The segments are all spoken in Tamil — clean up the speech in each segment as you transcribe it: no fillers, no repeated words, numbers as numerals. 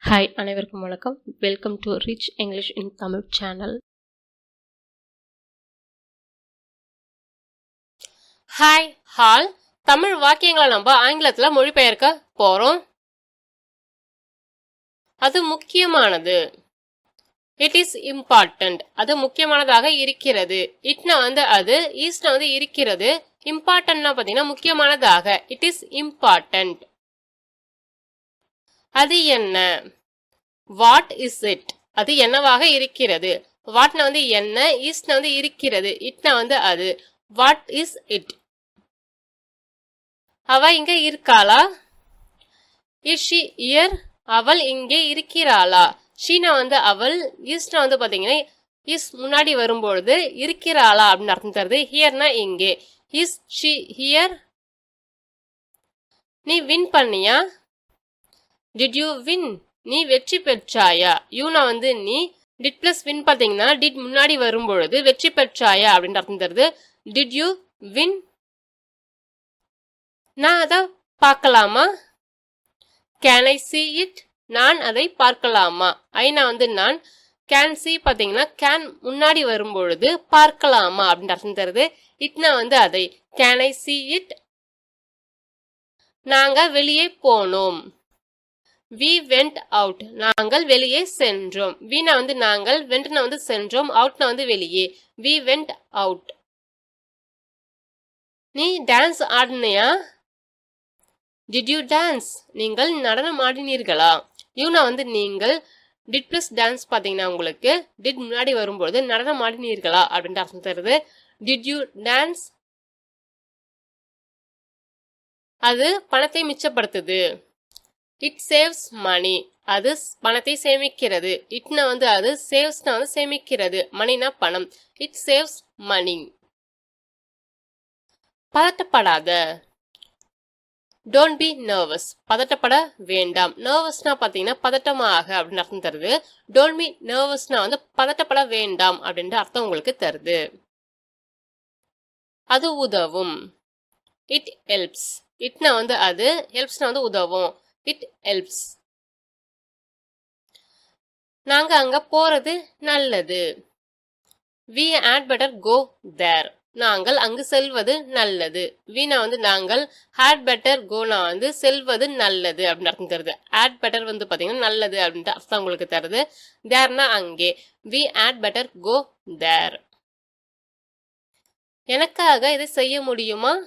Hi, அனைவருக்கும் வணக்கம். Welcome to Rich English in Tamil channel. Hi hall Tamil வாக்கியங்களை நம்ம ஆங்கிலத்தில் மொழிபெயர்க்க போகிறோம். அது முக்கியமானது. It is important. அது முக்கியமானதாக இருக்கிறது. இட்னா அது, ஈஸ்னா இருக்கிறது. இம்பார்ட்டன்ட்னா பார்த்தீங்கன்னா முக்கியமானதாக. It is important. அது என்ன? What is it? அது என்னவாக இருக்கிறது. வாட்னா என்ன, ஈஸ்னா இருக்கிறது, இட்னா அது. What is it? அவ இங்க இருக்காளா? Is she year? அவள் இங்கே இருக்கிறாளா? ஷீனா அவள், இஸ்னா பாத்தீங்கன்னா இஸ் முன்னாடி வரும்பொழுது இருக்கிறாளா அப்படின்னு அர்த்தம் தருது. ஹியர்னா இங்கே. Is she here? நீ வின் பண்ணியா? Did you win? நீ வெற்றி பெற்றாயா? யூனா நீ. டிட் பிளஸ் வின் பார்த்தீங்கன்னா டிட் முன்னாடி வரும்பொழுது வெற்றி பெற்றாயா அப்படின்னு அர்த்தம் தருது. Did you win? நான் அதை பார்க்கலாமா? Can I see it? நான் அதை பார்க்கலாமா? ஐனா நான். கேன் see பார்த்தீங்கன்னா கேன் முன்னாடி வரும்பொழுது பார்க்கலாமா அப்படின்னு அர்த்தம் தருது. இட்னா அதை. Can I see it? நாங்க வெளியே போனோம். we went out. நாங்கள் வெளியே சென்றோம். வீனா நாங்கள், வெண்ட்னா சென்றோம், அவுட்னா வெளியே. we went out. நீ டான்ஸ் ஆடினியா? Did you dance? நீங்கள் நடனம் ஆடினீர்களா? யூனா நீங்கள். டிட் பிளஸ் டான்ஸ் பார்த்தீங்கன்னா உங்களுக்கு டிட் முன்னாடி வரும்போது நடனம் ஆடினீர்களா அப்படின்ட்டு அர்த்தம் தருது. Did you dance? அது பணத்தை மிச்சப்படுத்துது. இட் சேவ்ஸ் மணி. அது பணத்தை சேமிக்கிறது. இட்னா அது, சேவ்ஸ்னா சேமிக்கிறது, மணினா பணம். It saves money. பதட்டப்படாத. Don't be nervous. பதட்டப்பட வேண்டாம். நர்வஸ்னா பார்த்தீங்கன்னா பதட்டமாக அப்படின்னு அர்த்தம் தருது. டோன்ட் பி நர்வஸ்னா பதட்டப்பட வேண்டாம் அப்படின்ற அர்த்தம் உங்களுக்கு தருது. அது உதவும். It helps. இட்னா அது, ஹெல்ப்ஸ்னா உதவும். It helps. நாங்க அங்க போறது நல்லது. we had better go there. நாங்கள் அங்கு செல்வது நல்லது. வீணா நாங்கள். had better goனா செல்வது நல்லது அப்படின்னு அர்த்தம் தருது. had better பாத்தீங்கன்னா நல்லது அப்படின்ட்டு அர்த்தம் உங்களுக்கு தருது. தேர்னா அங்கே. we had better go there. எனக்காக இதை செய்ய முடியுமா?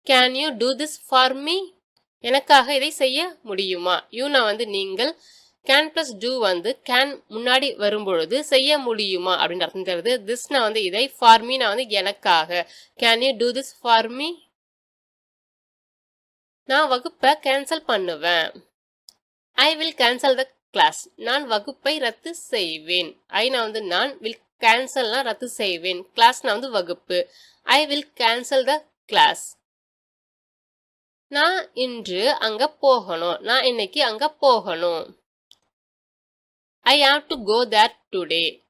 can you do this for me? எனக்காக இதை செய்ய முடியுமா? யூனா நீங்கள். கேன் பிளஸ் டூ கேன் முன்னாடி வரும்பொழுது செய்ய முடியுமா அப்படின்னு அர்த்தம் தருது. திஸ்னா இதை, ஃபார் மீனா எனக்காக. Can you do this for me? நான் வகுப்பை கேன்சல் பண்ணுவேன். I will cancel the class. நான் வகுப்பை ரத்து செய்வேன். ஐனா நான். வில் கேன்சல்னா ரத்து செய்வேன். கிளாஸ்னா வகுப்பு. I will cancel the class. நான் இன்று அங்க போகணும். நான் இன்னைக்கு அங்க போகணும். I have to go there today.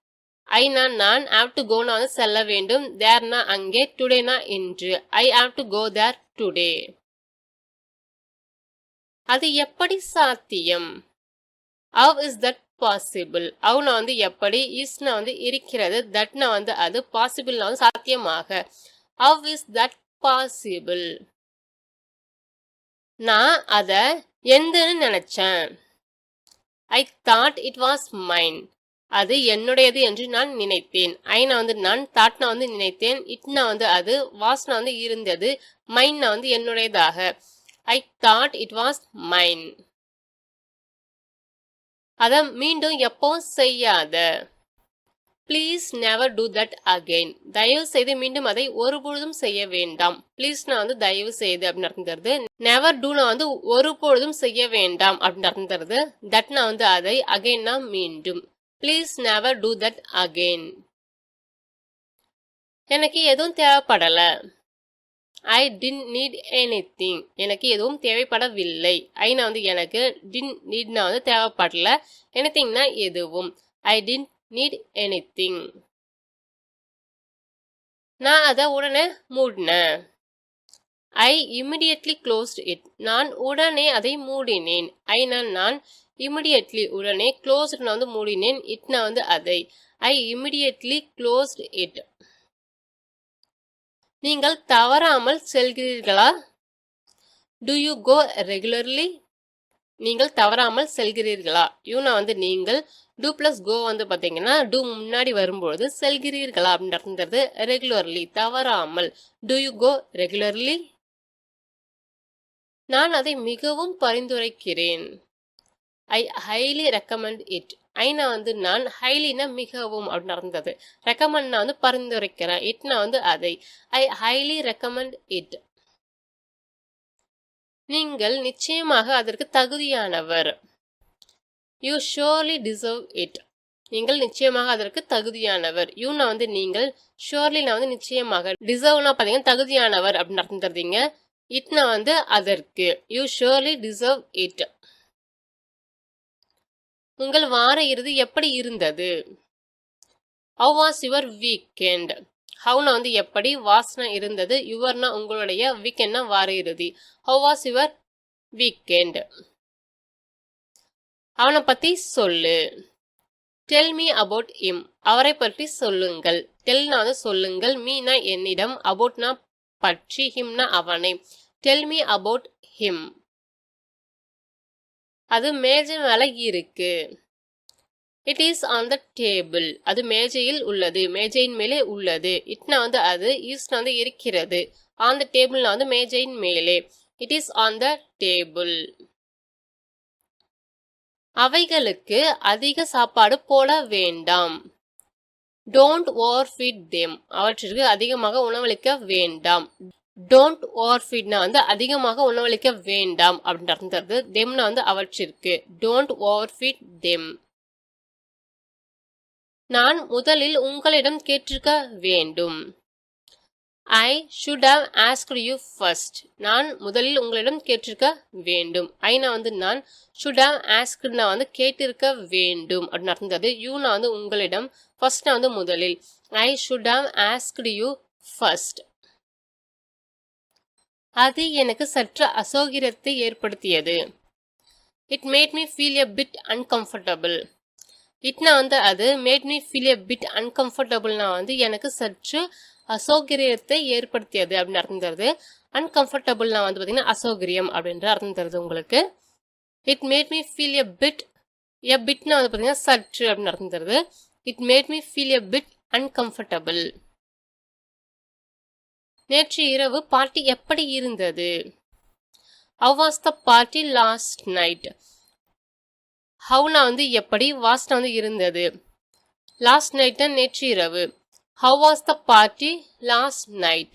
Aina நான், have to go செல்ல வேண்டும், தேர்னா அங்கே, டுடேனா இன்று. I have to go there today. அது எப்படி சாத்தியம்? How is that possible? ஹவுனா எப்படி, இஸ்னா இருக்கிறது, தட்னா அது, பாசிபிள்னா சாத்தியமாக. How is that possible? நான் அதை எந்தன்னு நினைச்சேன். I thought it was mine. அது என்னுடையது என்று நான் நினைத்தேன். ஐனா நான், தாட்னா நினைத்தேன், இட்னா அது, வாஸ்னா இருந்தது, மைன்னா என்னுடையதாக. I thought it was mine. அத மீண்டும் எப்பவும் செய்யாத. Please never do that again. தயவு செய்து மீண்டும் அதை ஒருபொழுதும் செய்ய வேண்டாம். ப்ளீஸ்னா தயவு செய்து அப்படின்னு அர்த்தம் தருது. நெவர் டூனா ஒருபொழுதும் செய்ய வேண்டாம் அப்படின்னு அர்த்தம் தருது. தட்னா அதை, அகைன்னா மீண்டும். Please never do that again. எனக்கு எதுவும் தேவைப்படல. I didn't need anything. எனக்கு எதுவும் தேவைப்படவில்லை. ஐனா எனக்கு. didn't needனா தேவைப்படல. anythingனா எதுவும். I didn't need anything. நான் அதை உடனே மூடினேன். I immediately closed it. நான் உடனே அதை மூடினேன். ஐனா நான். இமிடியட்லி உடனே, க்ளோஸ்ட் நான் வந்து மூடினேன், இட் நான் வந்து அதை. I immediately closed it. நீங்கள் தவறாமல் செல்கிறீர்களா? Do you go regularly? நீங்கள் தவறாமல் செல்கிறீர்களா? யூனா வந்து நீங்கள், டூ பிளஸ் கோ வந்து பாத்தீங்கன்னா டூ முன்னாடி வரும்பொழுது செல்கிறீர்களா அப்படின்னு அர்த்தம். ரெகுலர்லி தவறாமல். Do you go regularly? நான் அதை மிகவும் பரிந்துரைக்கிறேன். I highly recommend it. ஐனா வந்து நான், ஹைலினா மிகவும் அப்படின்னு அர்த்தம். ரெக்கமெண்ட்னா வந்து பரிந்துரைக்கிறேன், இட்னா வந்து அதை. ஐ ஹைலி ரெக்கமெண்ட் இட். நீங்கள் நிச்சயமாக அதற்கு தகுதியானவர். You surely deserve it. நீங்கள் நிச்சயமாக அதற்கு தகுதியானவர். யூனா வந்து நீங்கள், ஷோர்லினா வந்து நிச்சயமாக, டிசர்வ்னா பாத்தீங்கன்னா தகுதியானவர் அப்படின்னு அர்த்தம் தருதீங்க. இட்னா வந்து அதற்கு. You surely deserve it. உங்கள் வார இறுதி எப்படி இருந்தது? How was your weekend? ஹவுனா வந்து எப்படி, வாஸ்னா இருந்தது, யுவர்னா உங்களுடைய, வீக்கெண்ட்னா வார இறுதி. How was your weekend? அவனை பத்தி சொல்லு. Tell me about him. அவரை பற்றி சொல்லுங்கள். டெல்னா வந்து சொல்லுங்கள், மீனா என்னிடம், அபவுட்னா பற்றி, ஹிம்னா அவனை. Tell me about him. அது மேஜை மேல இருக்கு. It is on the table. அது மேஜையில் உள்ளது, மேஜையின் மேலே உள்ளது. இட்னா வந்து அது, ஈஸ்னா வந்து இருக்கிறது, on the tableனா வந்து மேஜையின் மேலே. It is on the table. அவைகளுக்கு அதிக சாப்பாடு போட வேண்டாம். Don't overfeed them. அவற்றிற்கு அதிகமாக உணவளிக்க வேண்டாம். Don't overfeedனா வந்து அதிகமாக உணவளிக்க வேண்டாம் அப்படின்னு அர்த்தம் தருது. themனா வந்து அவற்றிற்கு. Don't overfeed them. நான் முதலில் உங்களிடம் கேட்டிருக்க வேண்டும். I should have asked you first. நான் முதலில் உங்களிடம் கேட்டிருக்க வேண்டும். ஐனா வந்து நான், should have asked நான் வந்து கேட்டிருக்க வேண்டும் அப்படின்னு அர்த்தம் தருது. யூனா வந்து உங்களிடம், ஃபர்ஸ்ட்னா வந்து முதலில். I should have asked you first. அது எனக்கு சற்று அசௌகரியத்தை ஏற்படுத்தியது. It made me feel a bit uncomfortable. இட்னா வந்து அது, made me feel a bit uncomfortableனா வந்து எனக்கு சற்று அசௌகரியத்தை ஏற்படுத்தியது அப்படின்னு அர்த்தம் தருது. uncomfortableனா வந்து பாத்தீங்கன்னா அசௌகரியம் அப்படின்ற அர்த்தம் தருது உங்களுக்கு. It made me feel a bitனா வந்து பாத்தீங்கன்னா சற்று அப்படின்னு அர்த்தம் தருது. It made me feel a bit uncomfortable. நேற்று இரவு பார்ட்டி எப்படி இருந்தது? How was the party last night? ஹவுனா வந்து எப்படி, வாஸ்னா வந்து இருந்தது, லாஸ்ட் நைட்னா நேற்று இரவு. How was the party last night?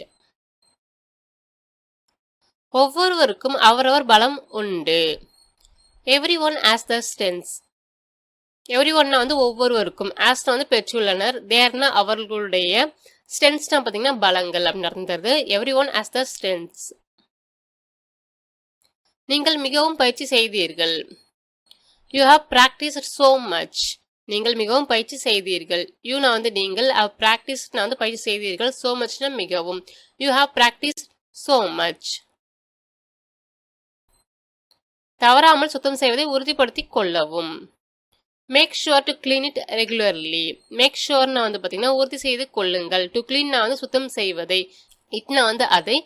ஒவ்வொருவருக்கும் அவரவர் பலம் உண்டு. Everyone has their strengths. Everyoneனா வந்து ஒவ்வொருவருக்கும், asனா வந்து பெற்றுள்ளனர், தேர்னா அவர்களுடைய, ஸ்ட்ரென்த்ஸ்னா பாத்தீங்கன்னா பலங்கள் அப்படின்னு அர்த்தம் தருது. Everyone has their strengths. நீங்கள் மிகவும் பயிற்சி செய்தீர்கள். You have practiced so much. நீங்கள் மிகவும் பயிற்சி செய்தீர்கள். யூனா வந்து நீங்கள், have practiced வந்து பயிற்சி செய்தீர்கள், so muchனா மிகவும். You have practiced so much. தவறாமல் சுத்தம் செய்வதை உறுதிப்படுத்திக் கொள்ளவும். Make sure to clean it regularly. Make sureனா வந்து பாத்தீங்கன்னா உறுதி செய்து கொள்ளுங்கள். To cleanனா வந்து சுத்தம் செய்வதை, இட்னா வந்து அதை,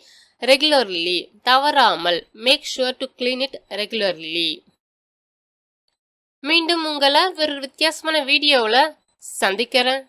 regularly தவறாமல். Make sure to clean it regularly. மீண்டும் உங்களை ஒரு வித்தியாசமான வீடியோவில் சந்திக்கிறேன்.